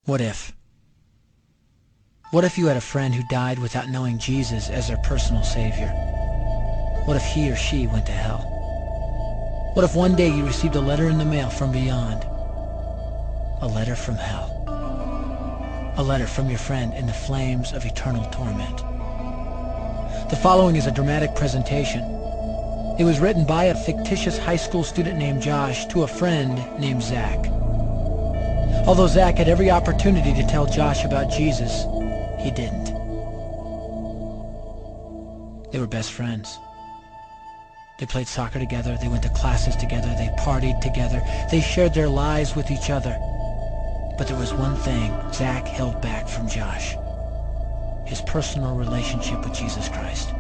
What if? What if you had a friend who died without knowing Jesus as their personal savior? What if he or she went to hell? What if one day you received a letter in the mail from beyond? A letter from hell. A letter from your friend in the flames of eternal torment. The following is a dramatic presentation. It was written by a fictitious high school student named Josh to a friend named Zach. Although Zach had every opportunity to tell Josh about Jesus, he didn't. They were best friends. They played soccer together, they went to classes together, they partied together, they shared their lives with each other. But there was one thing Zach held back from Josh: his personal relationship with Jesus Christ.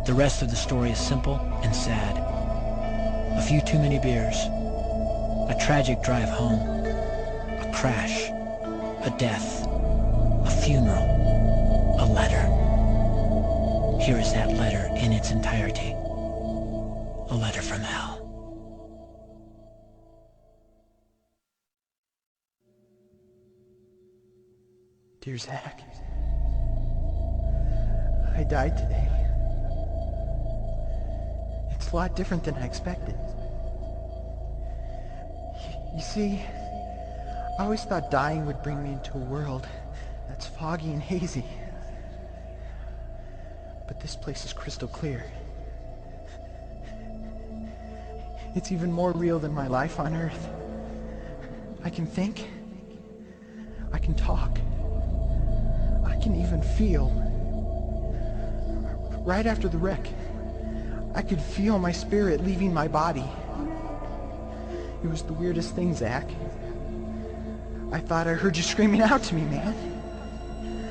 The rest of the story is simple and sad. A few too many beers, a tragic drive home, a crash, a death, a funeral, a letter. Here is that letter in its entirety. A letter from hell. Dear Zach, I died today. It's a lot different than I expected. You see, I always thought dying would bring me into a world that's foggy and hazy. But this place is crystal clear. It's even more real than my life on Earth. I can think. I can talk. I can even feel. Right after the wreck, I could feel my spirit leaving my body. It was the weirdest thing, Zach. I thought I heard you screaming out to me, man.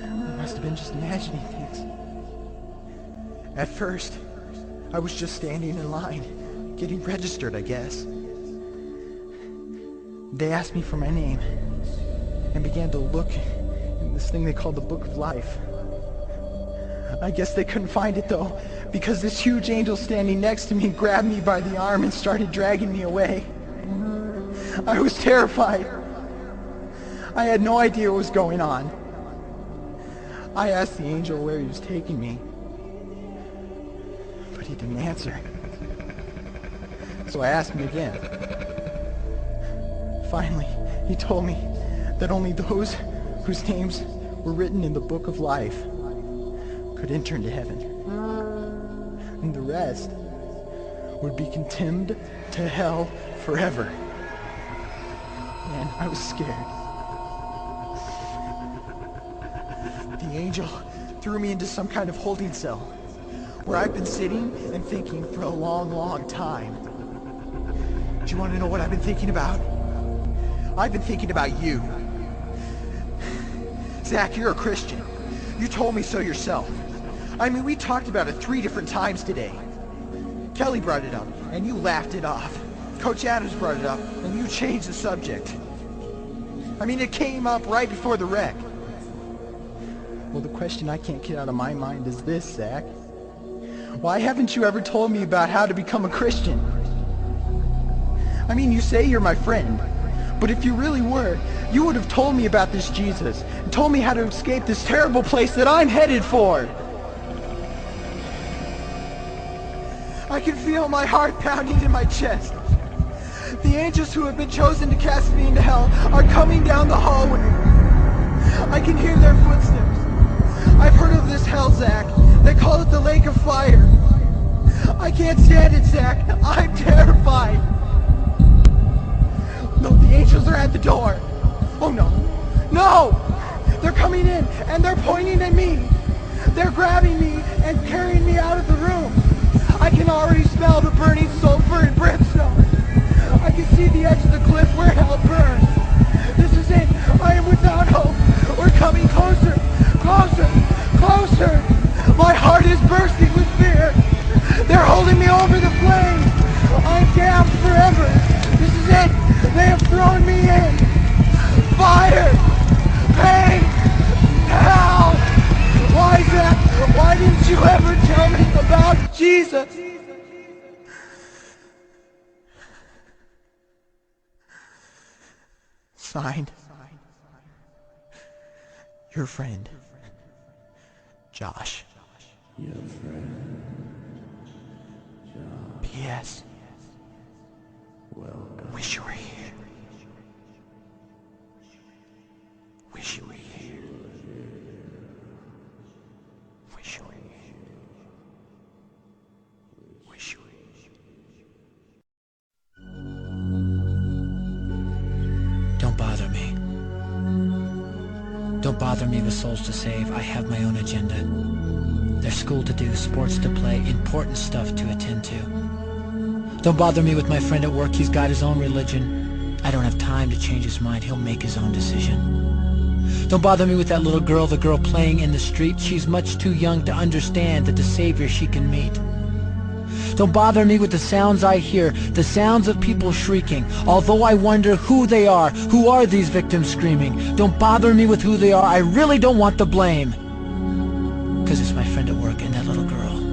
I must have been just imagining things. At first, I was just standing in line, getting registered, I guess. They asked me for my name and began to look in this thing they called the Book of Life. I guess they couldn't find it though, because this huge angel standing next to me grabbed me by the arm and started dragging me away. I was terrified. I had no idea what was going on. I asked the angel where he was taking me, but he didn't answer. So I asked him again. Finally, he told me that only those whose names were written in the Book of Life could enter into heaven. And the rest would be condemned to hell forever. Man, I was scared. The angel threw me into some kind of holding cell where I've been sitting and thinking for a long, long time. Do you want to know what I've been thinking about? I've been thinking about you. Zach, you're a Christian. You told me so yourself. I mean, we talked about it 3 different times today. Kelly brought it up, and you laughed it off. Coach Adams brought it up, and you changed the subject. I mean, it came up right before the wreck. Well, the question I can't get out of my mind is this, Zach. Why haven't you ever told me about how to become a Christian? I mean, you say you're my friend, but if you really were, you would have told me about this Jesus and told me how to escape this terrible place that I'm headed for. I can feel my heart pounding in my chest. The angels who have been chosen to cast me into hell are coming down the hallway. I can hear their footsteps. I've heard of this hell, Zach. They call it the lake of fire. I can't stand it, Zach. I'm terrified. No, the angels are at the door. Oh no. No! They're coming in and they're pointing at me. They're grabbing me and carrying me out of the room. I can already smell the burning sulfur and brimstone. I can see the edge of the cliff where hell burns. This is it. I am without hope. We're coming closer, closer, closer. My heart is bursting with fear. They're holding me over the flames. I'm damned forever. This is it. They have thrown me in. Fire! Pain! Hell! Why, Zach? Why didn't you ever tell me about Jesus? Signed, Your friend, Josh. Your friend, Josh. P.S. Welcome. Wish you were here. Wish you were here. Wish you were here. Wish you were here. Don't bother me. Don't bother me with souls to save. I have my own agenda. There's school to do, sports to play, important stuff to attend to. Don't bother me with my friend at work. He's got his own religion. I don't have time to change his mind. He'll make his own decision. Don't bother me with that little girl, the girl playing in the street. She's much too young to understand that the savior she can meet. Don't bother me with the sounds I hear, the sounds of people shrieking, although I wonder who they are. Who are these victims screaming? Don't bother me with who they are. I really don't want the blame. 'Cause it's my friend at work and that little girl.